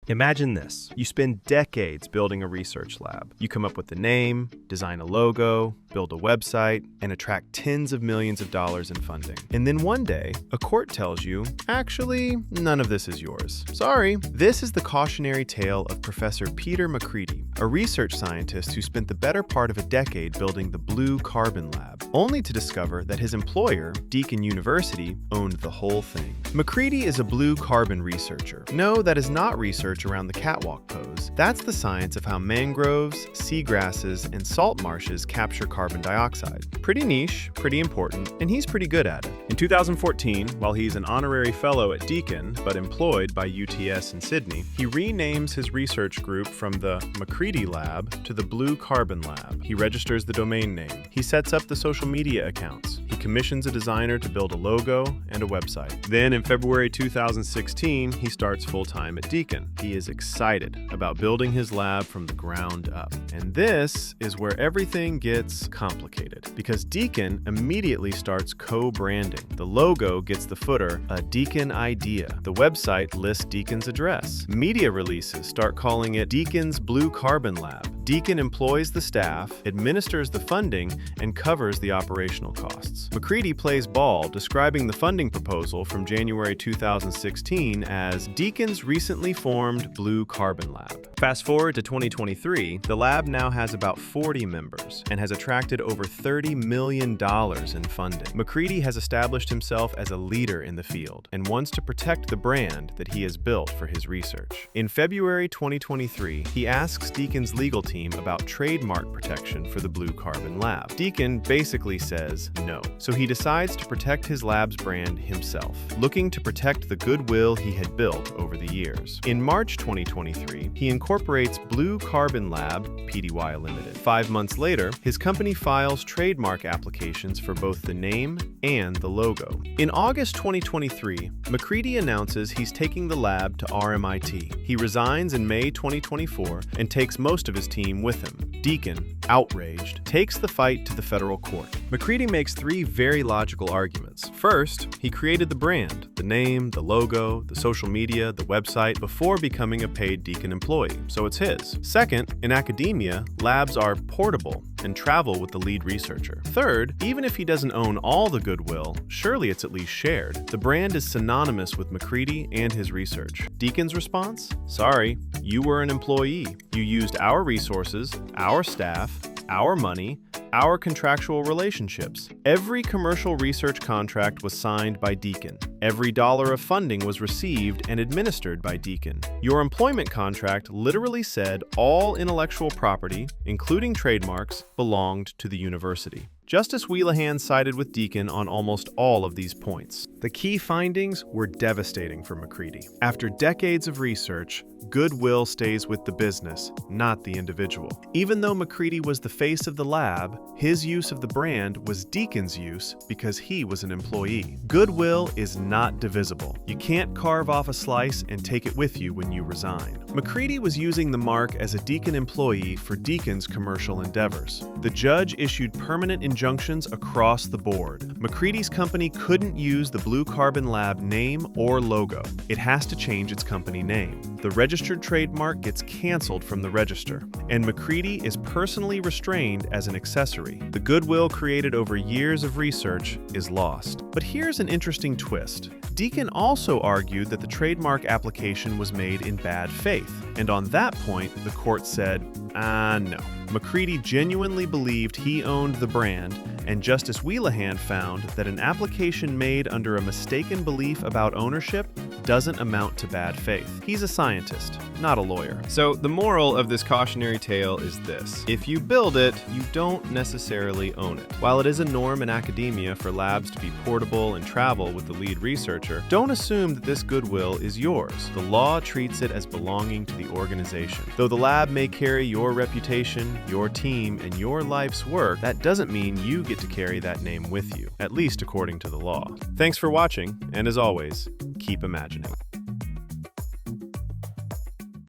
Imagine this. You spend decades building a research lab. You come up with the name, design a logo, build a website, and attract tens of millions of dollars in funding. And then one day, a court tells you, actually, none of this is yours. Sorry. This is the cautionary tale of Professor Peter Macreadie, a research scientist who spent the better part of a decade building the Blue Carbon Lab, only to discover that his employer, Deakin University, owned the whole thing. Macreadie is a blue carbon researcher. No, that is not research around the catwalk pose. That's the science of how mangroves, seagrasses, and salt marshes capture carbon dioxide. Pretty niche, pretty important, and he's pretty good at it. In 2014, while he's an honorary fellow at Deakin, but employed by UTS in Sydney, he renames his research group from the Macreadie Lab to the Blue Carbon Lab. He registers the domain name. He sets up the social media accounts. He commissions a designer to build a logo and a website. Then in February 2016, he starts full-time at Deakin. He is excited about building his lab from the ground up. And this is where everything gets complicated, because Deakin immediately starts co-branding. The logo gets the footer, a Deakin idea. The website lists Deakin's address. Media releases start calling it Deakin's Blue Carbon Lab. Deakin employs the staff, administers the funding, and covers the operational costs. Macreadie plays ball, describing the funding proposal from January 2016 as Deakin's recently formed Blue Carbon Lab. Fast forward to 2023, the lab now has about 40 members and has attracted over $30 million in funding. Macreadie has established himself as a leader in the field and wants to protect the brand that he has built for his research. In February 2023, he asks Deakin's legal team about trademark protection for the Blue Carbon Lab. Deakin basically says no, so he decides to protect his lab's brand himself, looking to protect the goodwill he had built over the years. In March 2023, he incorporates Blue Carbon Lab Pty Limited. 5 months later, his company files trademark applications for both the name and the logo. In August 2023, Macreadie announces he's taking the lab to RMIT. He resigns in May 2024 and takes most of his team with him. Deakin, outraged, takes the fight to the federal court. Macreadie makes 3 very logical arguments. First, he created the brand, the name, the logo, the social media, the website, before becoming a paid Deakin employee, so it's his. Second, in academia, labs are portable and travel with the lead researcher. Third, even if he doesn't own all the goodwill, surely it's at least shared. The brand is synonymous with Macreadie and his research. Deakin's response? Sorry, you were an employee. You used our resources, our staff, our money, our contractual relationships. Every commercial research contract was signed by Deakin. Every dollar of funding was received and administered by Deakin. Your employment contract literally said all intellectual property, including trademarks, belonged to the university. Justice Wheelahan sided with Deakin on almost all of these points. The key findings were devastating for Macreadie. After decades of research, goodwill stays with the business, not the individual. Even though Macreadie was the face of the lab, his use of the brand was Deakin's use because he was an employee. Goodwill is not divisible. You can't carve off a slice and take it with you when you resign. Macreadie was using the mark as a Deakin employee for Deakin's commercial endeavors. The judge issued permanent injunctions across the board. Macreadie's company couldn't use the Blue Carbon Lab name or logo. It has to change its company name. The registered trademark gets canceled from the register, and Macreadie is personally restrained as an accessory. The goodwill created over years of research is lost. But here's an interesting twist. Deakin also argued that the trademark application was made in bad faith, and on that point, the court said, no. Macreadie genuinely believed he owned the brand, and Justice Wheelahan found that an application made under a mistaken belief about ownership doesn't amount to bad faith. He's a scientist, not a lawyer. So the moral of this cautionary tale is this. If you build it, you don't necessarily own it. While it is a norm in academia for labs to be portable and travel with the lead researcher, don't assume that this goodwill is yours. The law treats it as belonging to the organization. Though the lab may carry your reputation, your team, and your life's work, that doesn't mean you get to carry that name with you, at least according to the law. Thanks for watching, and as always, keep imagining.